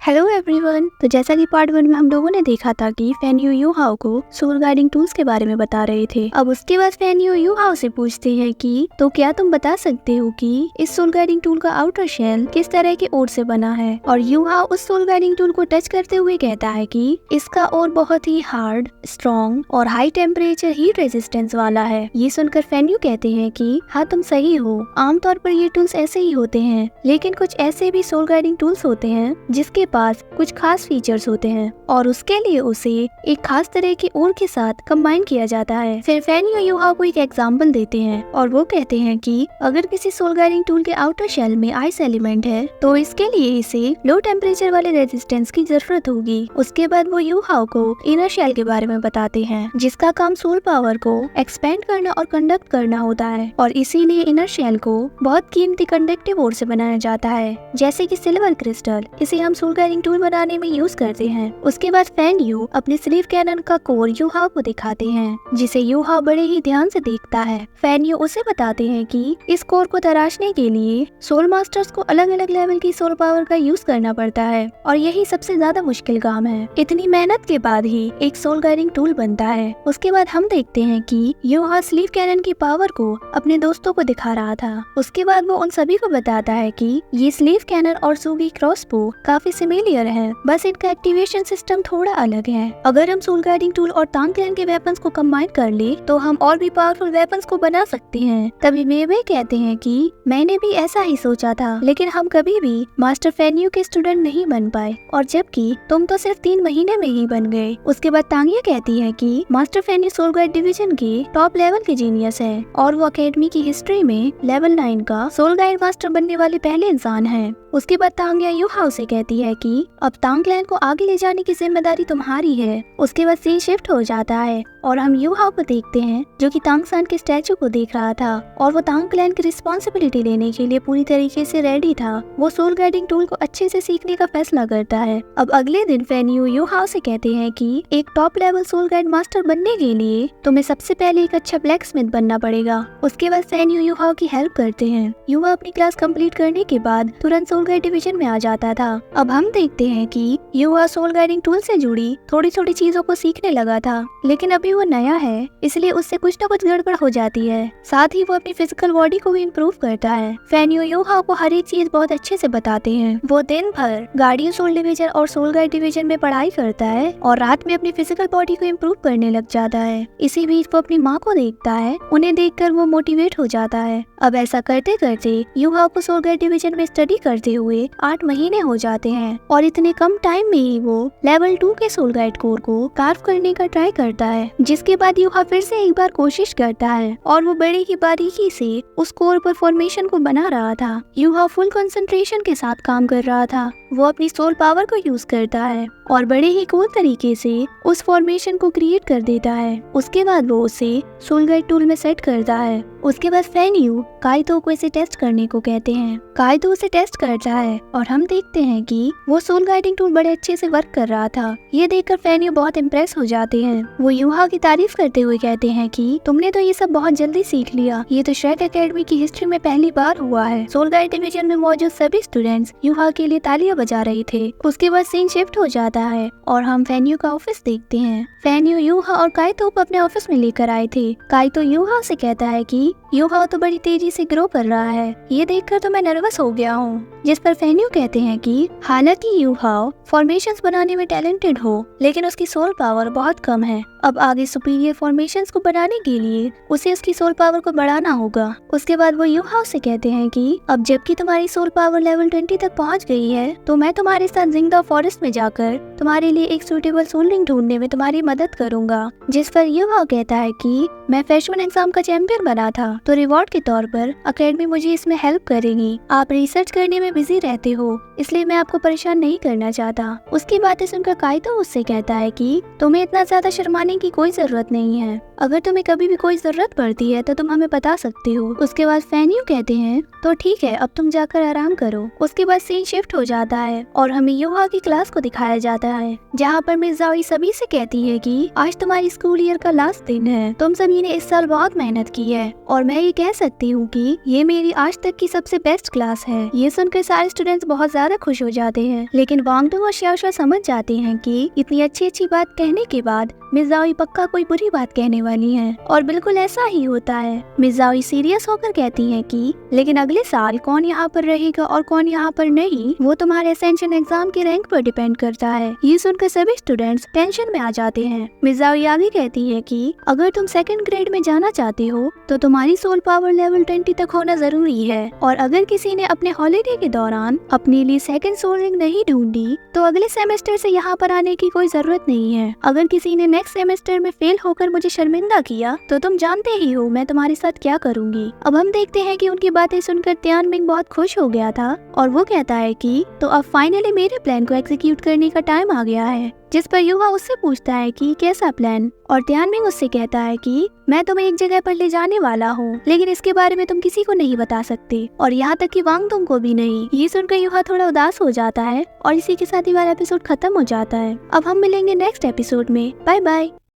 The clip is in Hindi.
Hello everyone. तो जैसा कि पार्ट 1 में हम लोगों ने देखा था कि फैन यू यू हाओ को सोल गाइडिंग टूल्स के बारे में बता रहे थे। अब उसके बाद फैन यू यू हाओ से पूछते हैं कि तो क्या तुम बता सकते हो कि इस सोल गाइडिंग टूल का आउटर शेल किस तरह के ओर से बना है। और यू हाओ उस सोल गाइडिंग टूल को टच करते हुए कहता है कि इसका ओर बहुत ही हार्ड, स्ट्रॉन्ग और हाई टेम्परेचर हीट रेजिस्टेंस वाला है। ये सुनकर फैन यू कहते हैं कि हाँ तुम सही हो, आमतौर पर ये टूल्स ऐसे ही होते हैं, लेकिन कुछ ऐसे भी सोल गाइडिंग टूल्स होते हैं जिसके पास कुछ खास फीचर्स होते हैं और उसके लिए उसे एक खास तरह की ओर के साथ कंबाइन किया जाता है। फिर फैन यू हाओ को एक एग्जांपल देते हैं और वो कहते हैं कि अगर किसी सोल गाइडिंग टूल के आउटर शेल में आइस एलिमेंट है तो इसके लिए इसे लो टेम्परेचर वाले रेजिस्टेंस की जरूरत होगी। उसके बाद वो यू हाओ को इनर शेल के बारे में बताते हैं जिसका काम सोल पावर को एक्सपेंड करना और कंडक्ट करना होता है और इसीलिए इनर शेल को बहुत कीमती कंडक्टिव ओर से बनाया जाता है, जैसे कि सिल्वर क्रिस्टल। इसे हम सोल गाइडिंग टूल बनाने में यूज करते हैं। उसके बाद फैन यू अपने स्लीव कैनन का कोर यू हाओ को दिखाते हैं जिसे यू हाओ बड़े ही ध्यान से देखता है। फैन यू उसे बताते हैं कि इस कोर को तराशने के लिए सोल मास्टर्स को अलग अलग लेवल की सोल पावर का यूज करना पड़ता है और यही सबसे ज्यादा मुश्किल काम है। इतनी मेहनत के बाद ही एक सोल गाइडिंग टूल बनता है। उसके बाद हम देखते हैं कि यू हाओ स्लीव कैनन की पावर को अपने दोस्तों को दिखा रहा था। उसके बाद वो उन सभी को बताता है कि ये स्लीव कैनन और सूगी क्रॉसबो काफी सिमिलर है, बस इनका एक्टिवेशन सिस्टम थोड़ा अलग है। अगर हम सोल गाइडिंग टूल और तांग क्लैन के वेपन्स को कंबाइन कर ले तो हम और भी पावरफुल वेपन्स को बना सकते हैं। तभी मेवे कहते हैं कि मैंने भी ऐसा ही सोचा था, लेकिन हम कभी भी मास्टर फैन यू के स्टूडेंट नहीं बन पाए और जबकि तुम तो सिर्फ 3 महीने में ही बन गए। उसके बाद तांगिया कहती है कि master fan you soul guide division के टॉप लेवल के जीनियस है और वो अकेडमी की हिस्ट्री में लेवल 9 का सोल गाइड मास्टर बनने वाले पहले इंसान है। उसके बाद तांगिया यू हाओ से कहती है कि अब तांग क्लैन को आगे ले जाने की जिम्मेदारी तुम्हारी है। उसके बाद सीन शिफ्ट हो जाता है और हम यू हाओ को देखते हैं जो कि तांग सान के स्टैचू को देख रहा था और वो तांग क्लैन की रिस्पॉन्सिबिलिटी लेने के लिए पूरी तरीके से रेडी था। वो सोल गाइडिंग टूल को अच्छे से सीखने का फैसला करता है। अब अगले दिन फैन यू हाओ से कहते हैं कि एक top level soul guide master बनने के लिए तुम्हें सबसे पहले एक अच्छा ब्लैक स्मिथ बनना पड़ेगा। उसके बाद फैन यू हाओ की हेल्प करते हैं। यू हाओ अपनी क्लास कंप्लीट करने के बाद तुरंत सोल गाइड डिवीजन में आ जाता था। अब हम देखते हैं कि यू हाओ सोल गाइडिंग टूल से जुड़ी थोड़ी थोड़ी चीजों को सीखने लगा था, लेकिन अभी वो नया है इसलिए उससे कुछ न कुछ गड़बड़ हो जाती है। साथ ही वो अपनी फिजिकल बॉडी को भी इम्प्रूव करता है। फैन यू हाओ को हर एक चीज बहुत अच्छे से बताते हैं। वो दिन भर गार्डियन सोल डिवीजन और सोल गाइड डिवीजन में पढ़ाई करता है और रात में अपनी फिजिकल बॉडी को इम्प्रूव करने लग जाता है। इसी बीच वो अपनी माँ को देखता है, उन्हें देखकर वो मोटिवेट हो जाता है। अब ऐसा करते करते यू हाओ को सोल गाइड डिवीजन में स्टडी करते हुए 8 महीने हो जाते हैं और इतने कम टाइम में ही वो लेवल 2 के सोल गाइड कोर को कार्व करने का ट्राई करता है। जिसके बाद यू हाओ फिर से एक बार कोशिश करता है और वो बड़े ही बारीकी से उस कोर पर फॉर्मेशन को बना रहा था। यू हाओ फुल कंसंट्रेशन के साथ काम कर रहा था। वो अपनी सोल पावर को यूज करता है और बड़े ही कूल तरीके से उस फॉर्मेशन को क्रिएट कर देता है। उसके बाद वो उसे सोल गाइड टूल में सेट करता है। उसके बाद फैन यू काइतो को इसे टेस्ट करने को कहते हैं। काइतो उसे टेस्ट करता है और हम देखते हैं कि वो सोल गाइडिंग टूल बड़े अच्छे से वर्क कर रहा था। ये देखकर फैन यू बहुत इम्प्रेस हो जाते हैं। वो यू हाओ की तारीफ करते हुए कहते हैं कि तुमने तो ये सब बहुत जल्दी सीख लिया। ये तो श्रेक एकेडमी की हिस्ट्री में पहली बार हुआ है। सोल गाइड डिवीजन में मौजूद सभी स्टूडेंट्स यू हाओ के लिए तालियां बजा रहे थे। उसके बाद सीन शिफ्ट हो जाता है और हम फैन यू का ऑफिस देखते हैं। फैन यू हाओ और काइतो को अपने ऑफिस में लेकर आए थे। काइतो यू हाओ से कहता है कि यू हाओ तो बड़ी तेजी से ग्रो कर रहा है, ये देखकर तो मैं नर्वस हो गया हूँ। जिस पर फैन यू कहते हैं कि हालांकि यू हाओ फॉर्मेशंस बनाने में टैलेंटेड हो, लेकिन उसकी सोल पावर बहुत कम है। अब आगे सुपीरियर फॉर्मेशंस को बनाने के लिए उसे उसकी सोल पावर को बढ़ाना होगा। उसके बाद वो यू हाओ से कहते हैं कि अब जबकि तुम्हारी सोल पावर लेवल 20 तक पहुँच गई है तो मैं तुम्हारे साथ जिंगदा फॉरेस्ट में जाकर तुम्हारे लिए एक सूटेबल सोल रिंग ढूंढने में तुम्हारी मदद करूंगा। जिस पर यू हाओ कहता है कि मैं फ्रेशमैन एग्जाम का चैंपियन बना था तो रिवॉर्ड के तौर पर अकेडमी मुझे इसमें हेल्प करेगी। आप रिसर्च करने में बिजी रहते हो इसलिए मैं आपको परेशान नहीं करना चाहता। उसकी बातें सुनकर काइतो उससे कहता है कि तुम्हें इतना ज्यादा शर्माने की कोई जरूरत नहीं है। अगर तुम्हें कभी भी कोई जरूरत पड़ती है तो तुम हमें बता सकते हो। उसके बाद फैन यू कहते हैं तो ठीक है, अब तुम जाकर आराम करो। उसके बाद सीन शिफ्ट हो जाता है और हमें यू हाओ की क्लास को दिखाया जाता है जहाँ पर मिस ज़ाओई सभी से कहती है कि आज तुम्हारी स्कूल ईयर का लास्ट दिन है। तुम सभी ने इस साल बहुत मेहनत की है और मैं ये कह सकती हूँ कि ये मेरी आज तक की सबसे बेस्ट क्लास है। ये सुनकर सारे स्टूडेंट्स बहुत ज्यादा खुश हो जाते हैं, लेकिन वांगडू और xiaoxue समझ जाते हैं कि इतनी अच्छी बात कहने के बाद मिस जाओई पक्का कोई बुरी बात कहने वाली है, और बिल्कुल ऐसा ही होता है। मिस जाओई सीरियस होकर कहती है कि लेकिन अगले साल कौन यहाँ पर रहेगा और कौन यहाँ पर नहीं, वो तुम्हारे असेंशन एग्जाम के रैंक पर डिपेंड करता है। ये सुनकर सभी स्टूडेंट्स टेंशन में आ जाते हैं। मिस जाओई आगे कहती है कि अगर तुम सेकंड ग्रेड में जाना चाहते हो तो तुम्हारी सोल पावर लेवल 20 तक होना जरूरी है, और अगर किसी ने अपने हॉलीडे के दौरान अपने लिए सेकंड सोल रिंग नहीं ढूंढी तो अगले सेमेस्टर से यहाँ पर आने की कोई जरूरत नहीं है। अगर किसी ने नेक्स्ट सेमेस्टर में फेल होकर मुझे शर्मिंदा किया तो तुम जानते ही हो मैं तुम्हारे साथ क्या करूंगी। अब हम देखते हैं कि उनकी बातें सुनकर तियानमिंग बहुत खुश हो गया था, और वो कहता है कि तो अब फाइनली मेरे प्लान को एग्जीक्यूट करने का टाइम आ गया है। जिस पर युहा उससे पूछता है कि कैसा प्लान, और तियानमिंग उससे कहता है कि मैं तुम्हें एक जगह पर ले जाने वाला हूँ, लेकिन इसके बारे में तुम किसी को नहीं बता सकते, और यहाँ तक कि वांगडुंग को भी नहीं। ये सुनकर युहा थोड़ा उदास हो जाता है, और इसी के साथ ही वाला एपिसोड खत्म हो जाता है। अब हम मिलेंगे नेक्स्ट एपिसोड में। Bye bye.